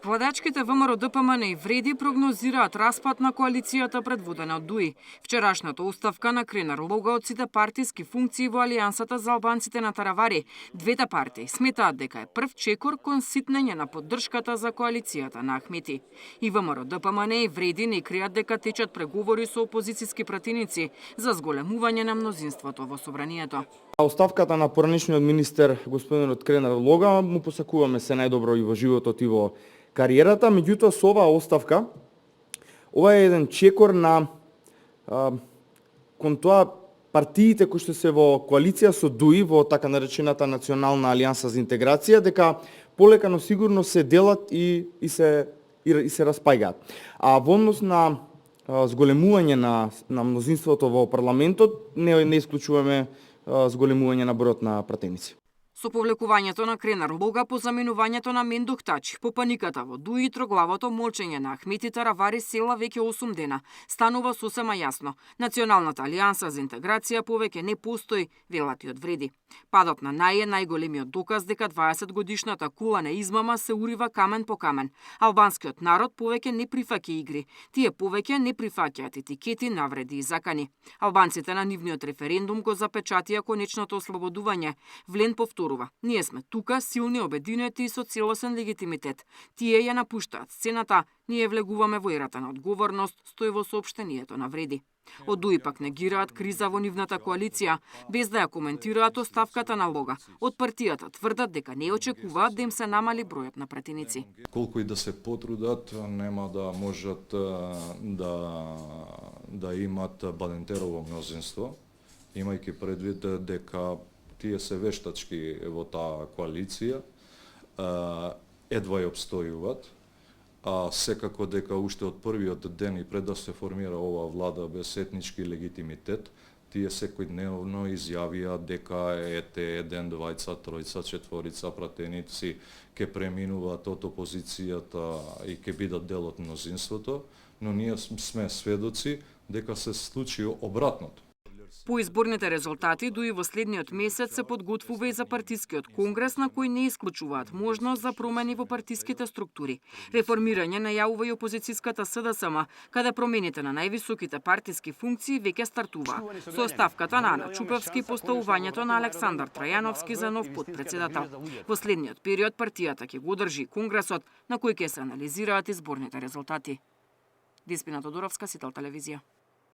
Владачките ВМРО ДПМН и Вреди прогнозираат распад на коалицијата предводена од ДУИ. Вчерашната оставка на Кренар Лога од сите партиски функции во Алијансата за албанците на Таравари. Двете партии сметаат дека е прв чекор кон ситнење на поддршката за коалицијата на Ахмети. И ВМРО ДПМН и Вреди не кријат дека течат преговори со опозициски пратеници за зголемување на мнозинството во собранието. Оставката на поранешниот министер господинот Кренар Лога му посакуваме се најдобро и во животот и во кариерата, меѓутоа со оваа оставка, ова е еден чекор на кон тоа партиите кои што се во коалиција со ДУИ во така наречената Национална алијанса за интеграција, дека полека но сигурно се делат и се распаѓаат. А во однос на зголемување на мнозинството во парламентот, не исклучуваме зголемување на бројот на пратеници. Со повлекувањето на Кренар Лога по заменувањето на Мендух Тач, по паниката во ДУИ и троглавото молчење на Ахмети Таравари села веќе 8 дена, станува сосема јасно. Националната алијанса за интеграција повеќе не постои, велат и од Вреди. Падот на е најголемиот доказ дека 20 годишната кула на измама се урива камен по камен. Албанскиот народ повеќе не прифаќа игри. Тие повеќе не прифаќаат етикети, навреди и закани. Албанците на нивниот референдум го запечатија конечното ослободување. Влен повторува: ние сме тука, силни, обединети и со целосен легитимитет. Тие ја напуштаат сцената, ние влегуваме во ерата на одговорност, стои во соопштението на Вреди. Од ДУИ пак негираат криза во нивната коалиција, без да ја коментираат оставката на Лога. Од партијата тврдат дека не очекуваат да им се намали бројот на пратеници. Колку и да се потрудат, нема да можат да имат Бадентерово мнозинство, имајќи предвид дека тие се вештачки во таа коалиција, едва ја обстојуваат, а секако дека уште од првиот ден и пред да се формира оваа влада без етнички легитимитет, тие секојдневно изјавија дека ете 1, 2, 3, 4 пратеници ќе преминуваат од опозицијата и ќе бидат дел од мнозинството, но ние сме сведоци дека се случи обратното. По изборните резултати, ДУИ во следниот месец се подготвува и за партискиот конгрес, на кој не исклучуваат можност за промени во партиските структури. Реформирање најавува и опозицијската СДСМ, каде промените на највисоките партиски функции веќе стартуваа. Со оставката на Ана Чупевски и поставувањето на Александар Трајановски за нов потпредседател. Во следниот период партијата ќе го одржи конгресот, на кој ќе се анализираат изборните резултати. Диспина Тодоровска, Сител телевизија.